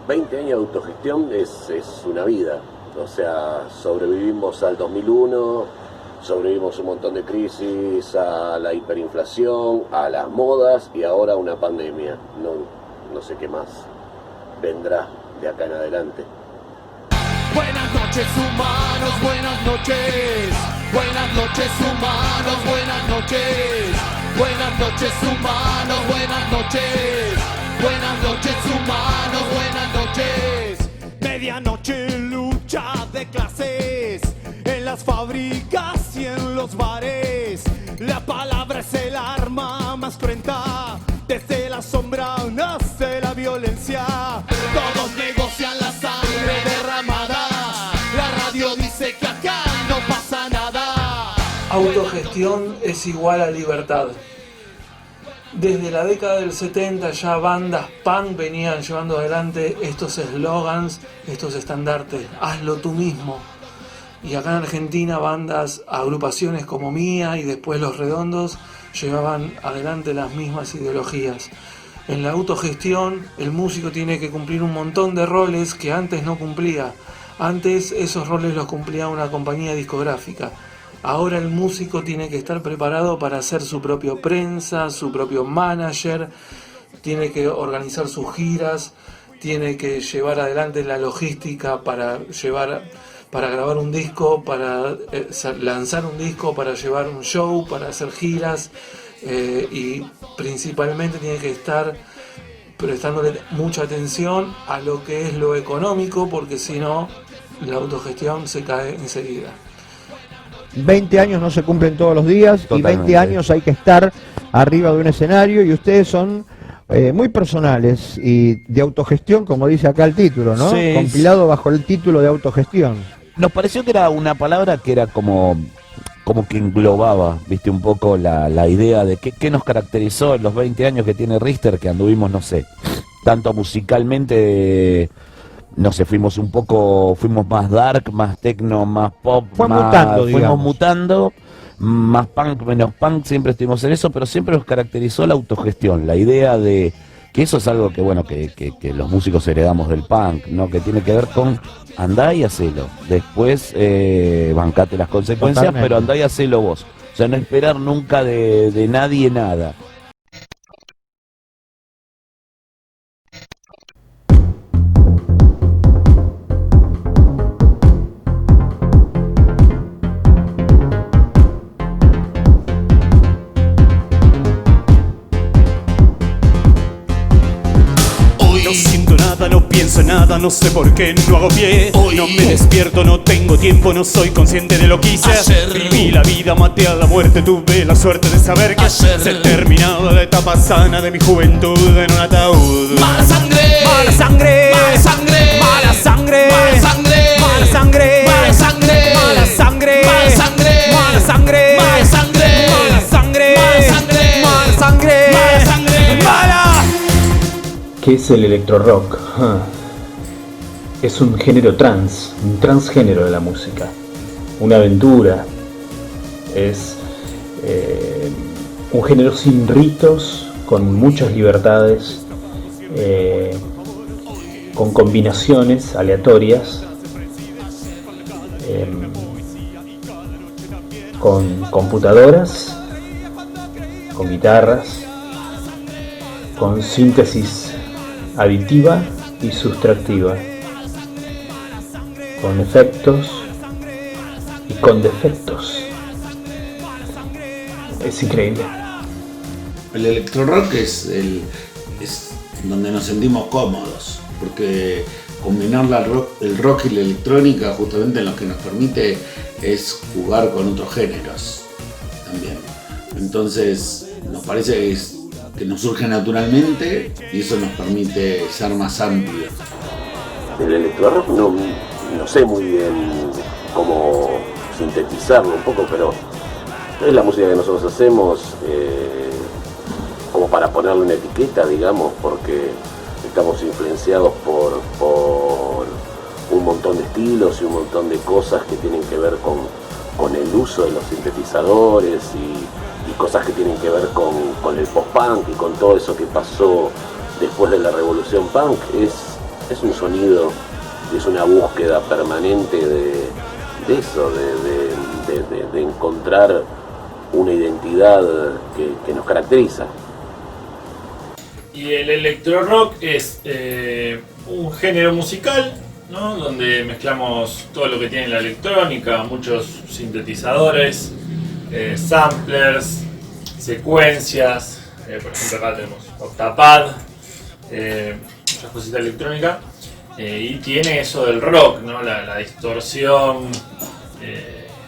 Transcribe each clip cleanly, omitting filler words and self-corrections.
20 años de autogestión es una vida. O sea, sobrevivimos al 2001, sobrevivimos un montón de crisis, a la hiperinflación, a las modas y ahora una pandemia. No sé qué más vendrá de acá en adelante. Buenas noches humanos, buenas noches. Buenas noches humanos, buenas noches. Buenas noches humanos, buenas noches. Buenas noches humanos, buenas noches. Medianoche, lucha de clases en las fábricas y en los bares. La palabra es el arma más cruenta. Desde la sombra nace la violencia. Todos negocian la sangre derramada. La radio dice que acá no pasa nada. Autogestión es igual a libertad. Desde la década del 70 ya bandas punk venían llevando adelante estos eslogans, estos estandartes. Hazlo tú mismo. Y acá en Argentina bandas, agrupaciones como Mía y después Los Redondos llevaban adelante las mismas ideologías. En la autogestión el músico tiene que cumplir un montón de roles que antes no cumplía. Antes esos roles los cumplía una compañía discográfica. Ahora el músico tiene que estar preparado para hacer su propio prensa, su propio manager, tiene que organizar sus giras, tiene que llevar adelante la logística para grabar un disco, para lanzar un disco, para llevar un show, para hacer giras, y principalmente tiene que estar prestándole mucha atención a lo que es lo económico, porque si no, la autogestión se cae enseguida. 20 años no se cumplen todos los días. Totalmente. Y 20 años hay que estar arriba de un escenario y ustedes son muy personales y de autogestión, como dice acá el título, ¿no? Sí. Compilado bajo el título de autogestión. Nos pareció que era una palabra que era como que englobaba, viste, un poco la idea de qué nos caracterizó en los 20 años que tiene Richter, que anduvimos, no sé, tanto musicalmente... No sé, fuimos más dark, más techno, más pop, fuimos mutando, más punk, menos punk, siempre estuvimos en eso, pero siempre nos caracterizó la autogestión, la idea de que eso es algo que bueno, que los músicos heredamos del punk, ¿no? Que tiene que ver con andá y hacelo, después bancate las consecuencias, totalmente. Pero andá y hacelo vos, o sea, no esperar nunca de nadie nada. No pienso en nada, no sé por qué no hago pie. Hoy no me despierto, no tengo tiempo, no soy consciente de lo que hice. Ayer viví la vida, maté a la muerte, tuve la suerte de saber que se terminaba la etapa sana de mi juventud en un ataúd. Mala sangre, mala sangre, mala sangre, mala sangre, mala sangre, mala sangre, mala sangre, mala sangre, mala sangre, mala sangre, mala sangre, mala sangre, mala sangre, mala sangre, mala sangre, mala. ¿Qué es el electrorock? Es un género un transgénero de la música, una aventura, es un género sin ritos, con muchas libertades, con combinaciones aleatorias, con computadoras, con guitarras, con síntesis aditiva y sustractiva, con efectos y con defectos. Es increíble. El electrorock es donde nos sentimos cómodos, porque combinar el rock y la electrónica justamente lo que nos permite es jugar con otros géneros también. Entonces nos parece que nos surge naturalmente y eso nos permite ser más amplios. El electrorock no sé muy bien cómo sintetizarlo un poco, pero es la música que nosotros hacemos como para ponerle una etiqueta, digamos, porque estamos influenciados por un montón de estilos y un montón de cosas que tienen que ver con el uso de los sintetizadores y cosas que tienen que ver con el post-punk y con todo eso que pasó después de la revolución punk. es un sonido, es una búsqueda permanente de eso, de encontrar una identidad que nos caracteriza. Y el electro rock es un género musical, ¿no? Donde mezclamos todo lo que tiene la electrónica, muchos sintetizadores, samplers, secuencias, por ejemplo acá tenemos octapad, muchas cositas electrónicas, y tiene eso del rock, ¿no? La distorsión,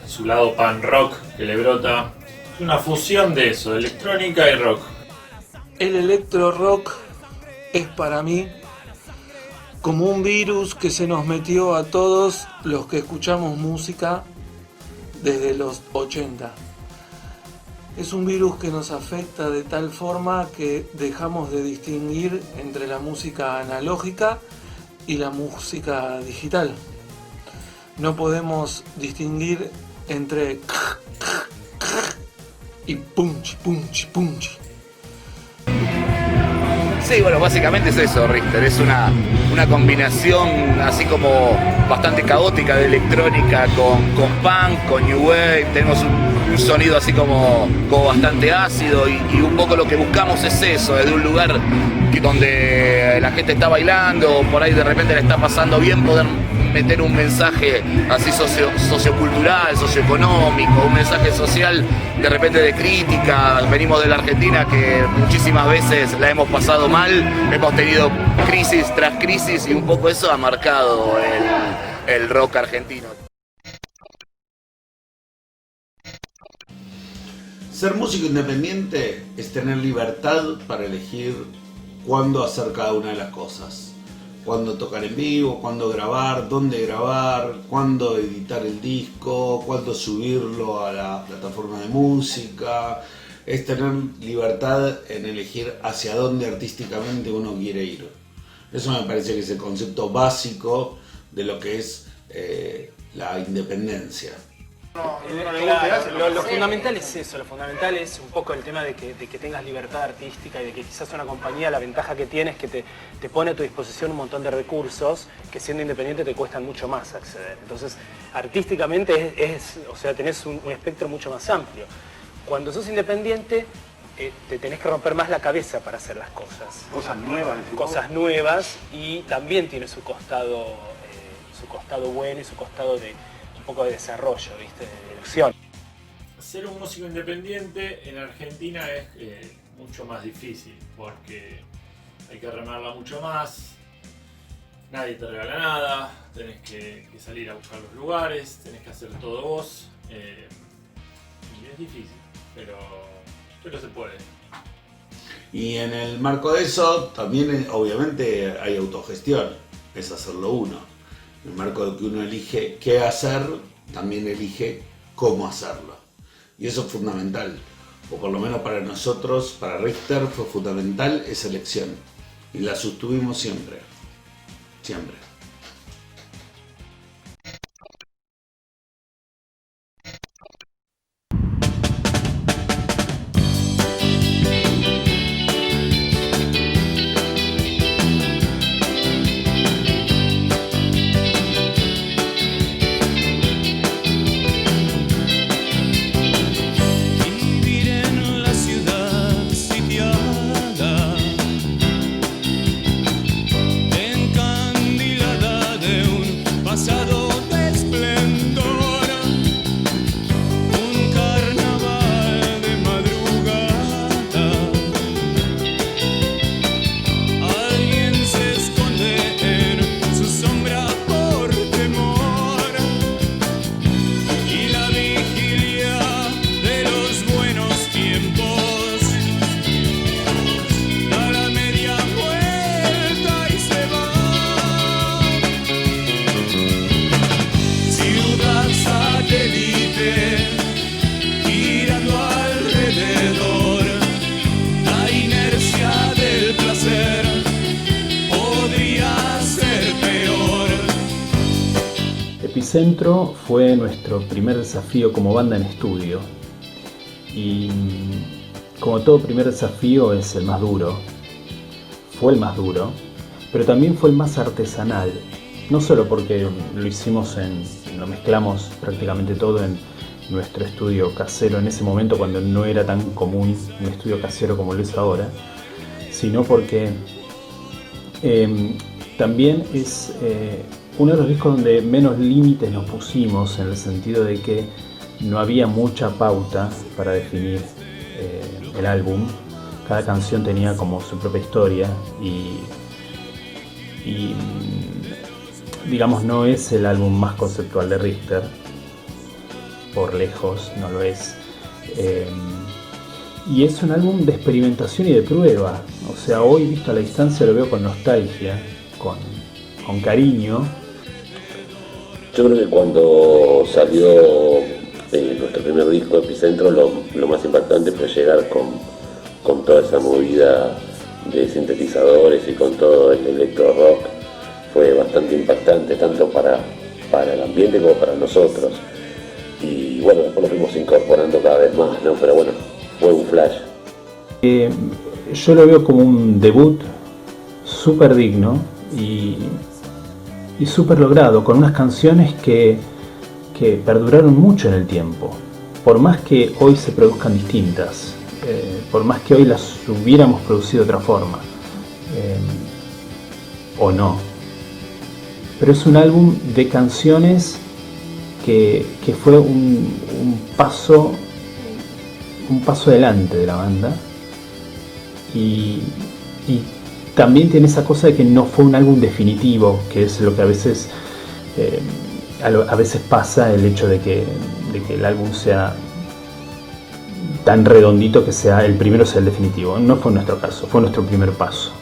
su lado pan rock que le brota, es una fusión de eso, de electrónica y rock. El electro rock es para mí como un virus que se nos metió a todos los que escuchamos música desde los 80. Es un virus que nos afecta de tal forma que dejamos de distinguir entre la música analógica y la música digital. No podemos distinguir entre y punch, punch, punch. Sí, bueno, básicamente es eso, Richter, es una combinación así como bastante caótica de electrónica con punk, con new wave, tenemos un sonido así como bastante ácido y un poco lo que buscamos es eso, desde un lugar donde la gente está bailando, por ahí de repente le está pasando bien, poder meter un mensaje así sociocultural, socioeconómico, un mensaje social de repente de crítica. Venimos de la Argentina que muchísimas veces la hemos pasado mal, hemos tenido crisis tras crisis y un poco eso ha marcado el rock argentino. Ser músico independiente es tener libertad para elegir cuándo hacer cada una de las cosas. Cuándo tocar en vivo, cuándo grabar, dónde grabar, cuándo editar el disco, cuándo subirlo a la plataforma de música. Es tener libertad en elegir hacia dónde artísticamente uno quiere ir. Eso me parece que es el concepto básico de lo que es la independencia. Lo fundamental es eso, lo fundamental es un poco el tema de que tengas libertad artística y de que quizás una compañía, la ventaja que tiene es que te pone a tu disposición un montón de recursos que siendo independiente te cuestan mucho más acceder. Entonces, artísticamente o sea, tenés un espectro mucho más amplio. Cuando sos independiente, te tenés que romper más la cabeza para hacer las cosas. Cosas nuevas y también tiene su costado bueno y su costado de un poco de desarrollo, ¿viste? De elección. Ser un músico independiente en Argentina es mucho más difícil porque hay que remarla mucho más, nadie te regala nada, tenés que salir a buscar los lugares, tenés que hacer todo vos y es difícil, pero se puede. Y en el marco de eso también obviamente hay autogestión, es hacerlo uno. En el marco de que uno elige qué hacer, también elige cómo hacerlo. Y eso es fundamental, o por lo menos para nosotros, para Richter, fue fundamental esa elección. Y la sostuvimos siempre, siempre. Epicentro fue nuestro primer desafío como banda en estudio y como todo primer desafío es el más duro, fue el más duro, pero también fue el más artesanal. No solo porque lo mezclamos prácticamente todo en nuestro estudio casero en ese momento, cuando no era tan común un estudio casero como lo es ahora, sino porque también es uno de los discos donde menos límites nos pusimos, en el sentido de que no había mucha pauta para definir el álbum. Cada canción tenía como su propia historia y digamos, no es el álbum más conceptual de Richter, por lejos, no lo es. Y es un álbum de experimentación y de prueba. O sea, hoy visto a la distancia lo veo con nostalgia, con cariño. Yo creo que cuando salió nuestro primer disco, Epicentro, lo más impactante fue llegar con toda esa movida de sintetizadores y con todo el electro rock. Fue bastante impactante, tanto para el ambiente como para nosotros. Y bueno, después lo fuimos incorporando cada vez más, ¿no? Pero bueno, fue un flash. Yo lo veo como un debut súper digno y súper logrado, con unas canciones que perduraron mucho en el tiempo. Por más que hoy se produzcan distintas, por más que hoy las hubiéramos producido de otra forma, o no. Pero es un álbum de canciones que fue un paso adelante de la banda, y también tiene esa cosa de que no fue un álbum definitivo, que es lo que a veces pasa, el hecho de que el álbum sea tan redondito que sea el primero sea el definitivo. No fue nuestro caso, fue nuestro primer paso.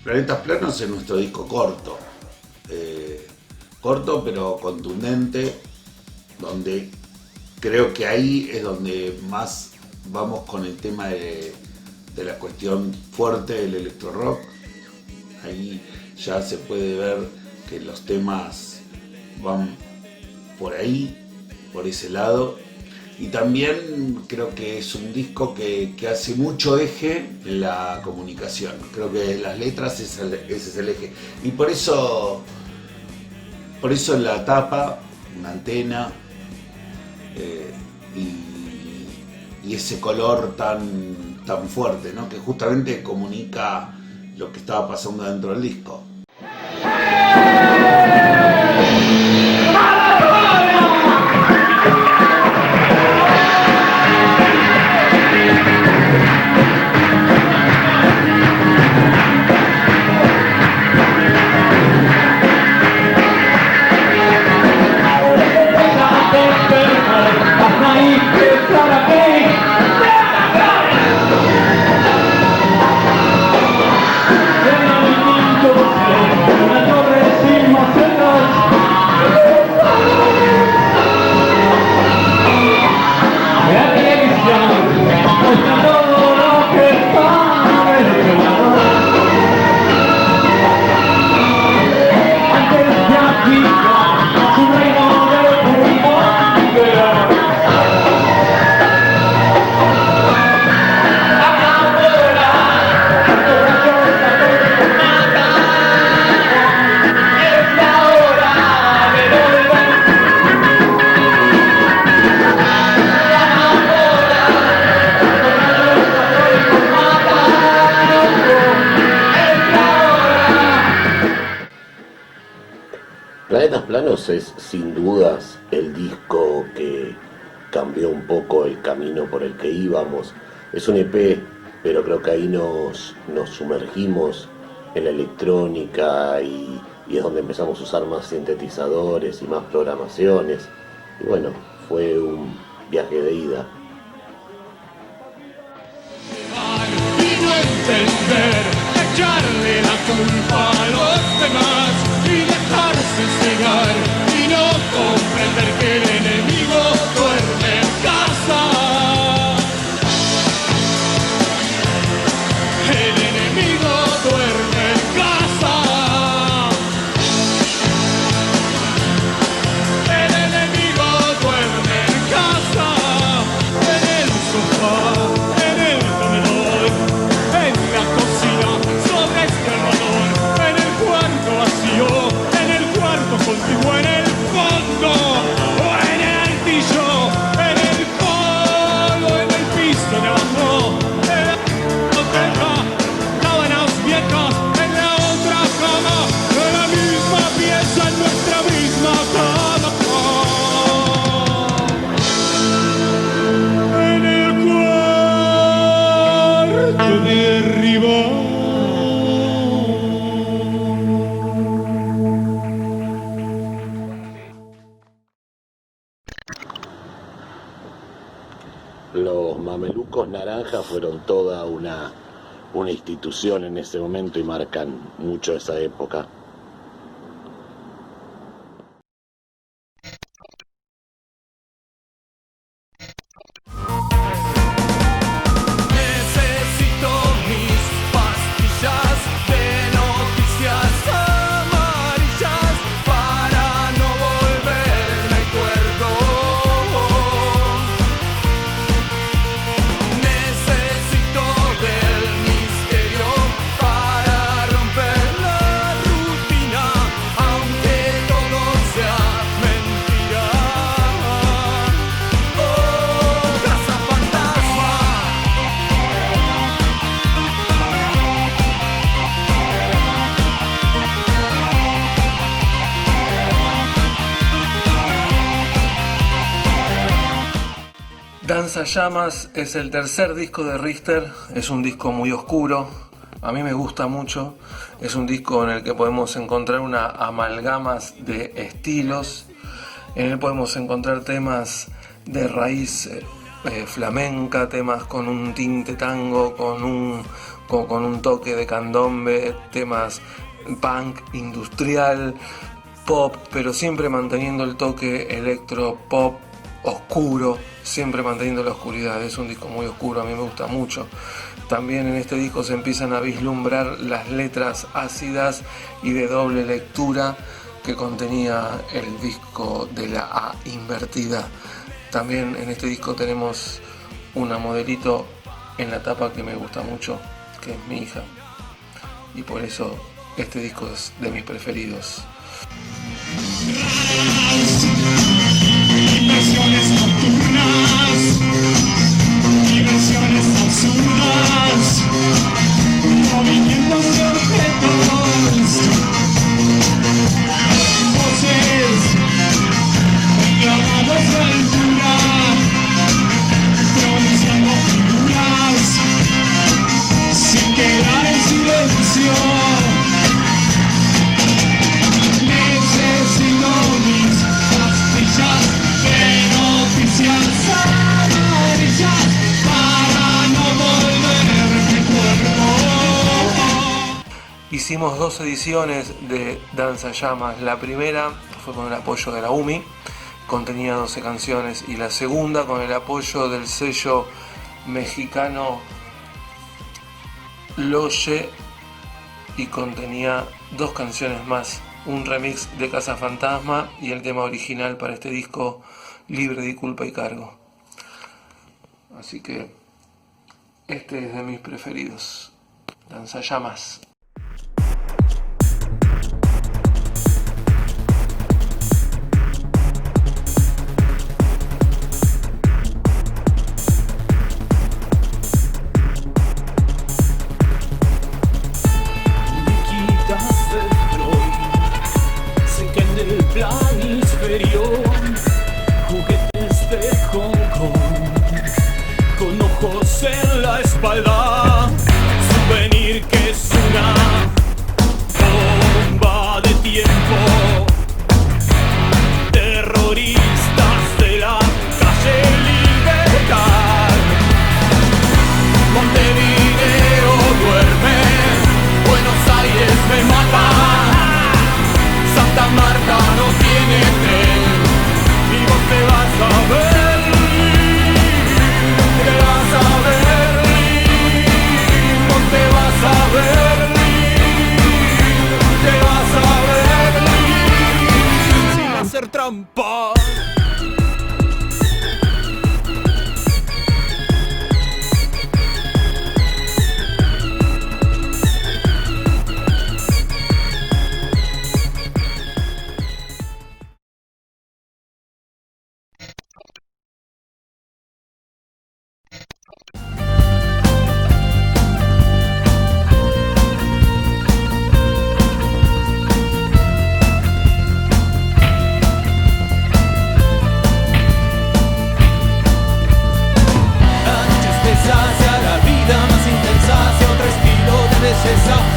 Planetas Planos es nuestro disco corto, corto pero contundente, donde creo que ahí es donde más vamos con el tema de la cuestión fuerte del electro rock. Ahí ya se puede ver que los temas van por ahí, por ese lado. Y también creo que es un disco que hace mucho eje en la comunicación. Creo que las letras ese es el eje. Y por eso en la tapa, una antena y ese color tan fuerte, ¿no? Que justamente comunica lo que estaba pasando dentro del disco. Planetas Planos es sin dudas el disco que cambió un poco el camino por el que íbamos. Es un EP, pero creo que ahí nos sumergimos en la electrónica y es donde empezamos a usar más sintetizadores y más programaciones. Y bueno, fue un viaje de ida. Y no entender, echarle la culpa a los demás y dejarse cegar y no comprender que el enemigo duerme en casa. El enemigo duerme en casa. El enemigo duerme en casa. En el sofá, en el comedor, en la cocina, sobre este almohadón, en el cuarto vacío, en el cuarto contiguo, en el fondo, o en el altillo, en el polo, en el piso de abajo, en la biblioteca, sábanas viejas, en la otra cama, en la misma pieza, en nuestra misma cama. En el cuarto de arriba. Los Mamelucos Naranja fueron toda una institución en ese momento y marcan mucho esa época. Necesito mis pastillas de noticias amarillas para no volverme cuerdo. Necesito del misterio para romper la rutina, aunque todo sea mentira. Oh, casa fantasma. Danza Llamas es el tercer disco de Richter, es un disco muy oscuro, a mí me gusta mucho, es un disco en el que podemos encontrar una amalgamas de estilos, en él podemos encontrar temas de raíz flamenca, temas con un tinte tango, con un toque de candombe, temas punk, industrial, pop, pero siempre manteniendo el toque electro pop oscuro, siempre manteniendo la oscuridad. Es un disco muy oscuro, a mí me gusta mucho. También en este disco se empiezan a vislumbrar las letras ácidas y de doble lectura que contenía el disco de la A invertida. También en este disco tenemos una modelito en la tapa que me gusta mucho, que es mi hija, y por eso este disco es de mis preferidos. Inversiones nocturnas, diversiones absurdas, movimientos de objetos, voces, clavados de altura, pronunciando figuras, sin quedar en silencio. Necesito mis pastillas de noticias amarillas para no volverme cuerpo. Hicimos 2 ediciones de Danza Llamas. La primera fue con el apoyo de la UMI, contenía 12 canciones, y la segunda con el apoyo del sello mexicano Loye, y contenía 2 canciones más, un remix de Casa Fantasma y el tema original para este disco, Libre de Culpa y Cargo. Así que este es de mis preferidos, Danza Llamas. Me quitas el Freud, sé que en el espalda. Souvenir que es una bomba de tiempo. Terroristas de la calle Libertad. Montevideo duerme, Buenos Aires me mata. Santa Marta no tiene tren y vos te vas a Berlín, te vas a Berlín, vos te vas a Berlín, te vas a Berlín sin hacer trampa.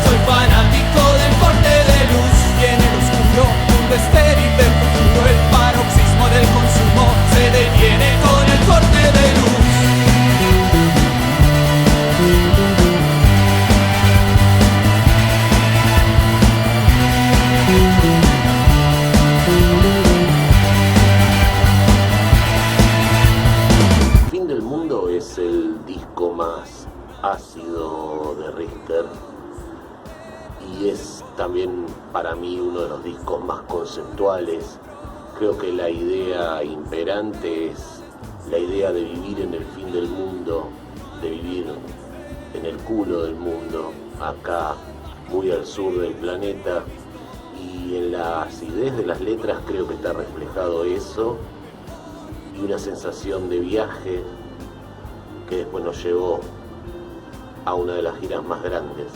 Soy fanático del corte de luz y en el oscuro mundo estéril del futuro el paroxismo del consumo se detiene con el corte de luz. Fin del Mundo es el disco más ácido de Richter y es también para mí uno de los discos más conceptuales. Creo que la idea imperante es la idea de vivir en el fin del mundo, de vivir en el culo del mundo, acá muy al sur del planeta, y en la acidez de las letras creo que está reflejado eso y una sensación de viaje que después nos llevó a una de las giras más grandes.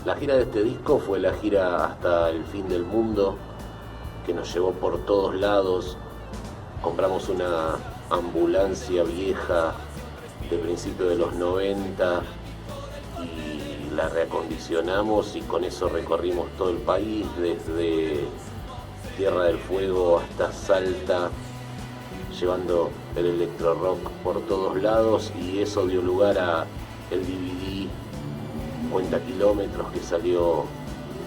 La gira de este disco fue la gira hasta el fin del mundo, que nos llevó por todos lados. Compramos una ambulancia vieja de principios de los 90 y la reacondicionamos y con eso recorrimos todo el país, desde Tierra del Fuego hasta Salta, llevando el electro rock por todos lados, y eso dio lugar a el DVD Cuenta Kilómetros, que salió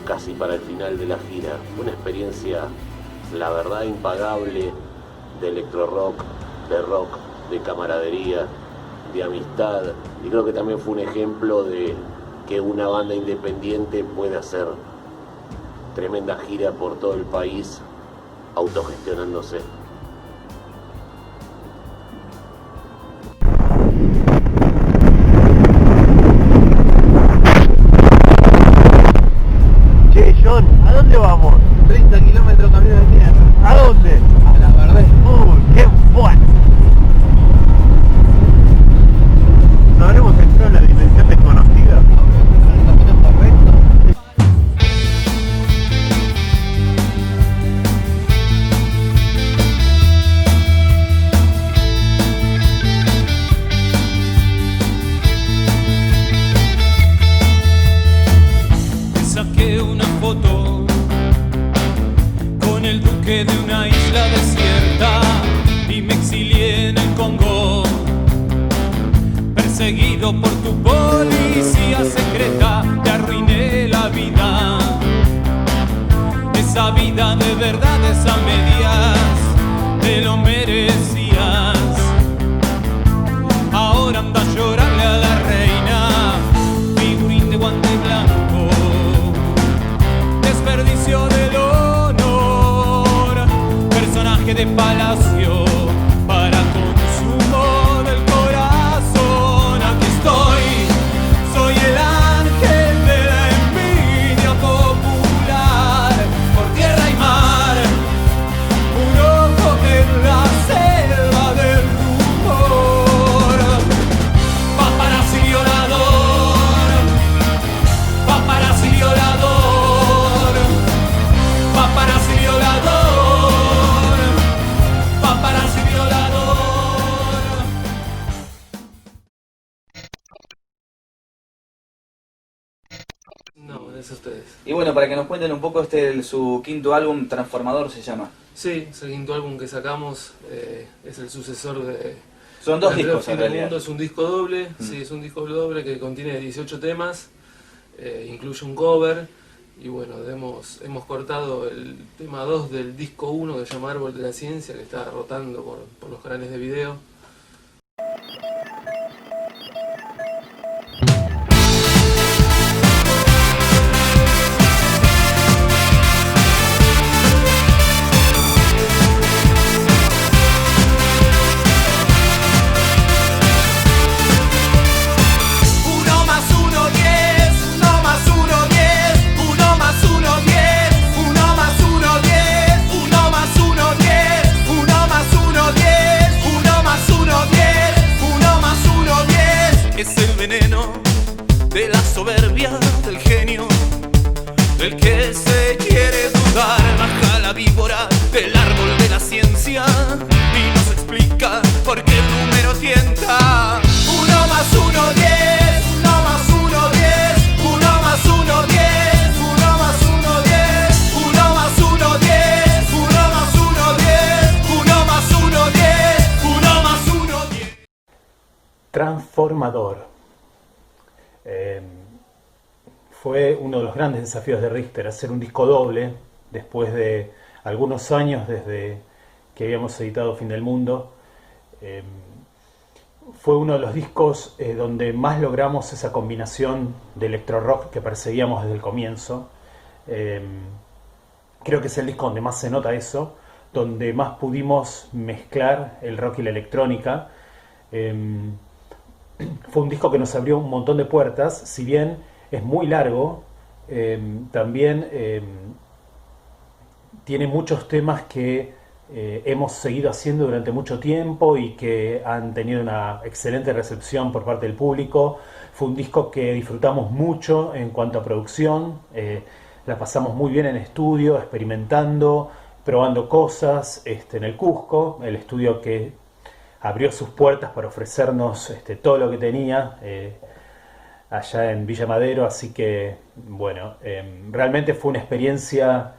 casi para el final de la gira. Fue una experiencia, la verdad, impagable, de electro rock, de camaradería, de amistad, y creo que también fue un ejemplo de que una banda independiente puede hacer tremenda gira por todo el país autogestionándose. Che, John, ¿a dónde vamos? 30 kilómetros camino de tierra. ¿A dónde? A la verdad. Uy, qué bueno. ¿No habremos entrado en la dimensión desconocida? perseguido por tu policía secreta, te arruiné la vida. Esa vida de verdades a medias, te lo merecías. Ahora anda a llorarle a la reina, figurín de guante blanco, desperdicio del honor, personaje de palacio para consumo del corazón. Aquí estoy, soy el ángel de la envidia popular, por tierra y mar, un ojo en la selva del rumor. Paparazzi violador, paparazzi violador, paparazzi violador, paparazzi violador. No, es ustedes. Y bueno, para que nos cuenten un poco, su quinto álbum, Transformador se llama. Sí, es el quinto álbum que sacamos, es el sucesor de... Son dos de discos Fin en del realidad. Mundo, es un disco doble, sí, es un disco doble que contiene 18 temas, incluye un cover, y bueno, hemos cortado el tema 2 del disco 1 que se llama Árbol de la Ciencia, que está rotando por los canales de video. Uno más uno, 10, uno más uno, 10, uno más uno, 10, uno más uno, 10, uno más uno, 10, uno más uno, 10, uno más uno, 10, uno más uno, 10. Es el veneno de la soberbia del genio, del que se quiere dudar. Baja la víbora del árbol de la ciencia y nos explica por qué el número tienta. Uno más uno, 10, uno más uno, 10, uno más uno, 10, uno más uno, 10, uno más uno, 10, uno más uno, 10, uno más uno, 10, uno más uno, 10. Transformador. Fue uno de los grandes desafíos de Richter, hacer un disco doble después de algunos años desde que habíamos editado Fin del Mundo. Fue uno de los discos donde más logramos esa combinación de electro rock que perseguíamos desde el comienzo. Creo que es el disco donde más se nota eso, donde más pudimos mezclar el rock y la electrónica. Fue un disco que nos abrió un montón de puertas, si bien es muy largo, también tiene muchos temas que hemos seguido haciendo durante mucho tiempo y que han tenido una excelente recepción por parte del público. Fue un disco que disfrutamos mucho en cuanto a producción, la pasamos muy bien en estudio, experimentando, probando cosas en el Cusco, el estudio que abrió sus puertas para ofrecernos todo lo que tenía allá en Villa Madero, así que bueno, realmente fue una experiencia,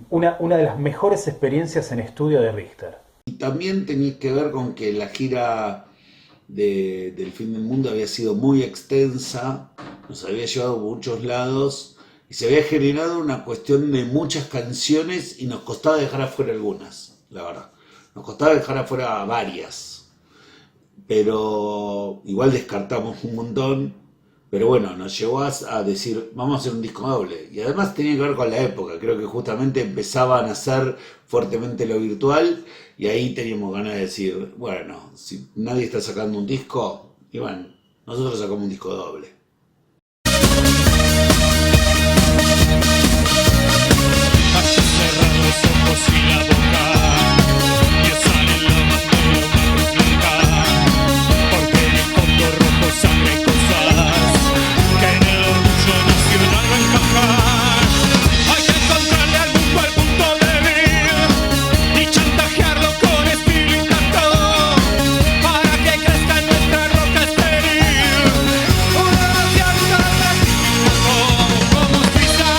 una de las mejores experiencias en estudio de Richter. Y también tenía que ver con que la gira del Fin del Mundo había sido muy extensa, nos había llevado a muchos lados y se había generado una cuestión de muchas canciones y nos costaba dejar afuera algunas, la verdad. Nos costaba dejar afuera varias, pero igual descartamos un montón. Pero bueno, nos llevó a decir, vamos a hacer un disco doble. Y además tenía que ver con la época, creo que justamente empezaba a nacer fuertemente lo virtual y ahí teníamos ganas de decir, bueno, si nadie está sacando un disco, y bueno, nosotros sacamos un disco doble. Cerrar los ojos y la boca, y sale la bandera blanca, porque en el fondo rojo sangre hay cosas que en el orgullo nacional no encajan. Hay que encontrarle al punto débil y chantajearlo con estilo intacto para que crezca en nuestra roca estéril una alianza como Suiza.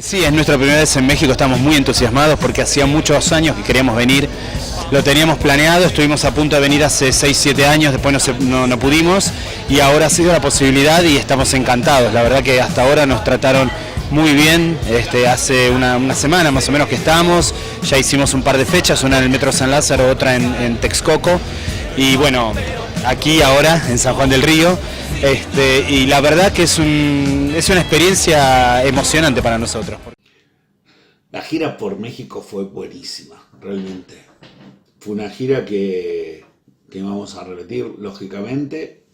Sí, es nuestra primera vez en México, estamos muy entusiasmados porque hacía muchos años que queríamos venir, lo teníamos planeado, estuvimos a punto de venir hace 6-7 años, después no pudimos y ahora ha sido la posibilidad y estamos encantados. La verdad que hasta ahora nos trataron muy bien, hace una semana más o menos que estamos, ya hicimos un par de fechas, una en el Metro San Lázaro, otra en Texcoco y bueno, aquí ahora en San Juan del Río. Y la verdad que es una experiencia emocionante para nosotros. La gira por México fue buenísima, realmente. Fue una gira que vamos a repetir, lógicamente,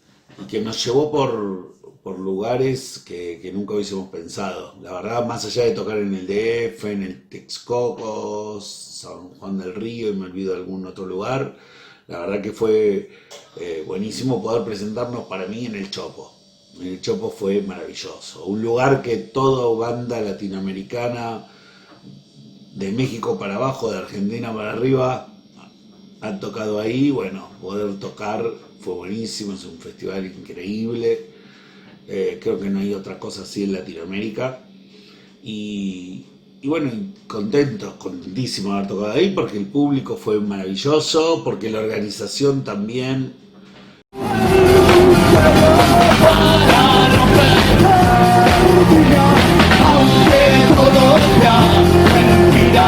y que nos llevó por lugares que nunca hubiésemos pensado. La verdad, más allá de tocar en el DF, en el Texcoco, San Juan del Río, y me olvido de algún otro lugar, la verdad que fue buenísimo poder presentarnos para mí en el Chopo. En el Chopo fue maravilloso. Un lugar que toda banda latinoamericana, de México para abajo, de Argentina para arriba, han tocado ahí. Bueno, poder tocar fue buenísimo, es un festival increíble. Creo que no hay otra cosa así en Latinoamérica. Y bueno, contentísimo de haber tocado ahí, porque el público fue maravilloso, porque la organización también. Aunque todo sea mentira,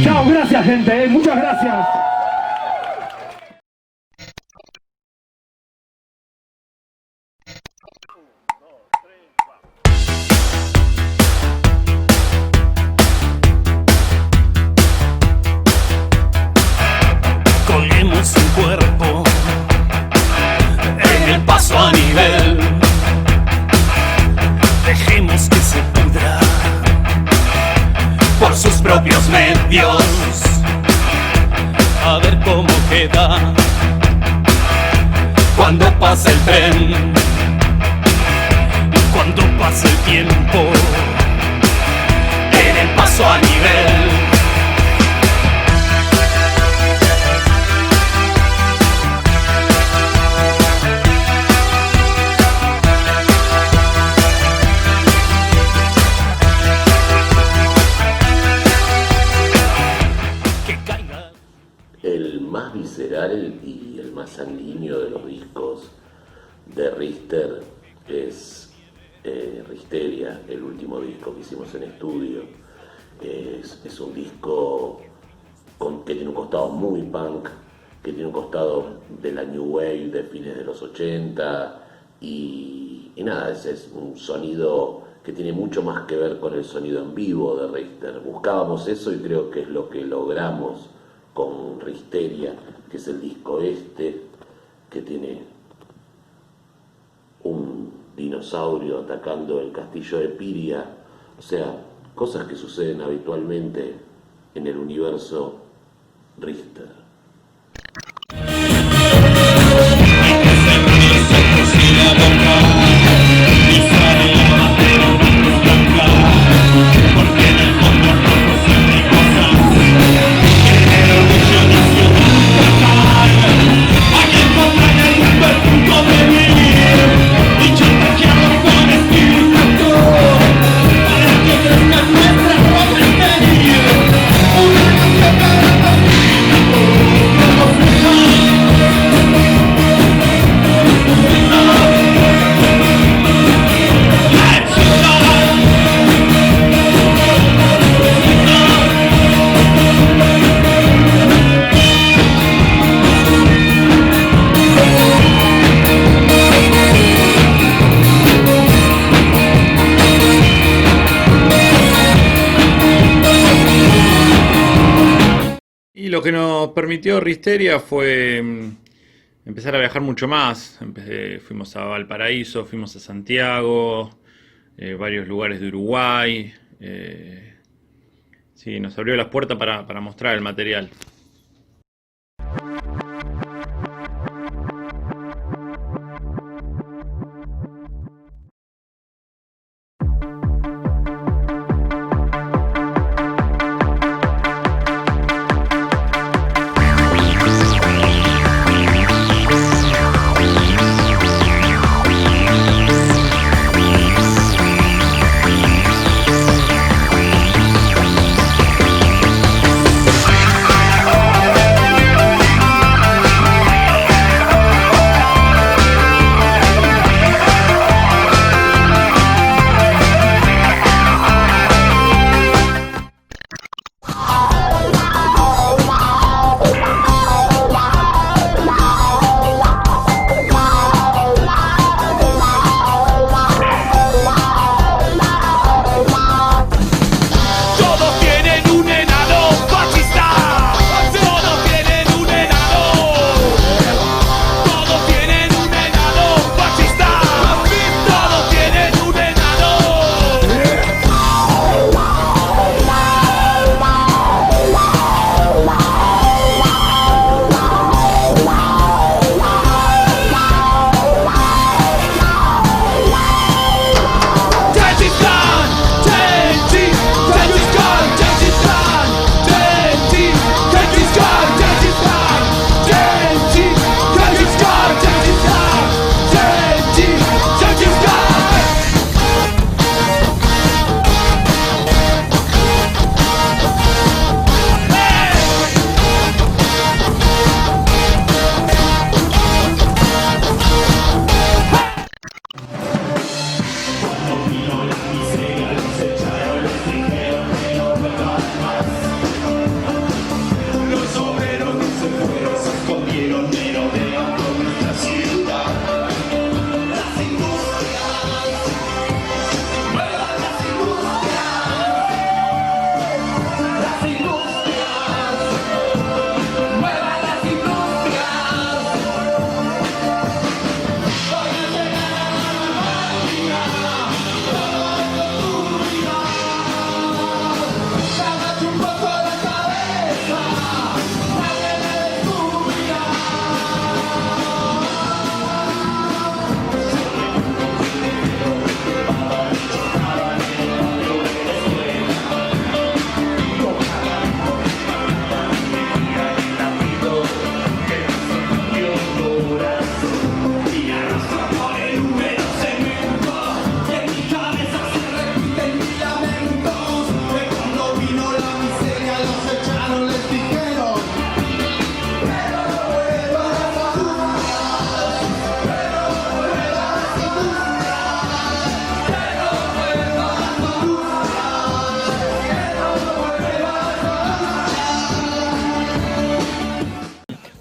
chao, gracias gente, muchas gracias. colguemos un cuerpo en el paso a nivel, dejemos que se pudra por sus propios medios, a ver cómo queda cuando pase el tren, cuando pase el tiempo en el paso a nivel. El más visceral y el más sanguíneo de los discos de Richter es Risteria, el último disco que hicimos en estudio. Es un disco que tiene un costado muy punk, que tiene un costado de la New Wave de fines de los 80 y nada, es un sonido que tiene mucho más que ver con el sonido en vivo de Richter. Buscábamos eso y creo que es lo que logramos con Risteria, que es el disco que tiene un dinosaurio atacando el castillo de Piria, o sea, cosas que suceden habitualmente en el universo Richter. Lo que nos permitió Risteria fue empezar a viajar mucho más. Fuimos a Valparaíso, fuimos a Santiago, varios lugares de Uruguay. Sí, nos abrió las puertas para mostrar el material.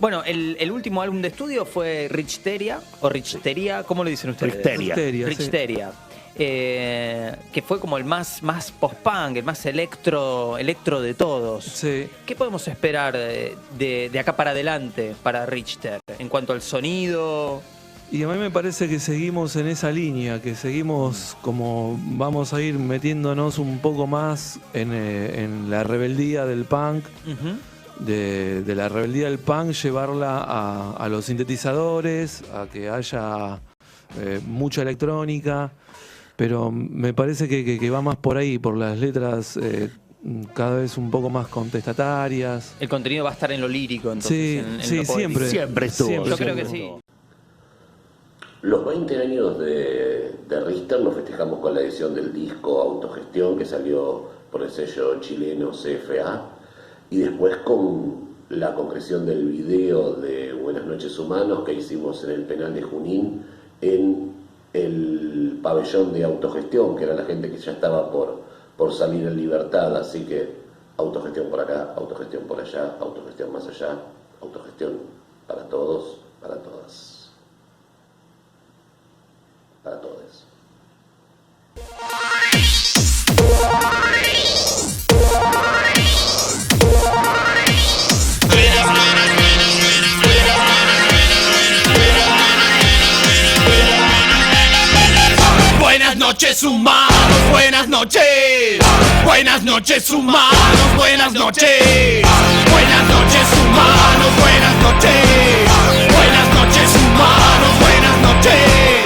Bueno, el último álbum de estudio fue Richteria, o Richteria, ¿cómo lo dicen ustedes? Richteria. Que fue como el más post-punk, el más electro de todos. Sí. ¿Qué podemos esperar de acá para adelante para Richter en cuanto al sonido? Y a mí me parece que seguimos en esa línea, que seguimos como vamos a ir metiéndonos un poco más en la rebeldía del punk. De la rebeldía del punk, llevarla a los sintetizadores, a que haya mucha electrónica, pero me parece que va más por ahí, por las letras cada vez un poco más contestatarias. El contenido va a estar en lo lírico, entonces. Sí, siempre. Siempre estuvo. Yo creo que sí. Los 20 años de Richter los festejamos con la edición del disco Autogestión, que salió por el sello chileno CFA. Y después con la concreción del video de Buenas noches Humanos que hicimos en el penal de Junín, en el pabellón de autogestión, que era la gente que ya estaba por salir en libertad. Así que autogestión por acá, autogestión por allá, autogestión más allá, autogestión para todos, para todas, para todos. Buenas noches humanos, buenas noches. Buenas noches humanos, buenas noches. Buenas noches humanos, buenas noches. Buenas noches humanos, buenas noches.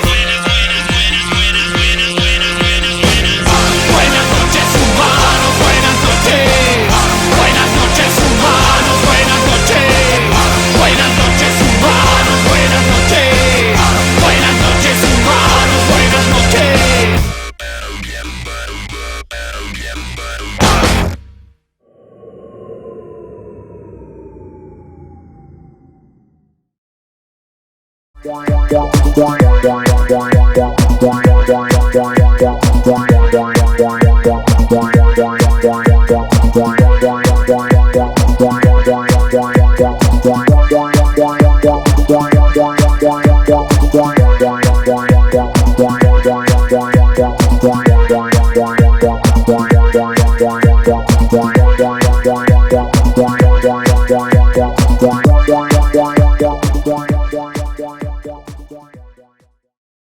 Buenas noches humanos, buenas noches. Buenas noches humanos, buenas noches. Buenas noches humanos, buenas noches. Buenas noches humanos, buenas noches. Yeah.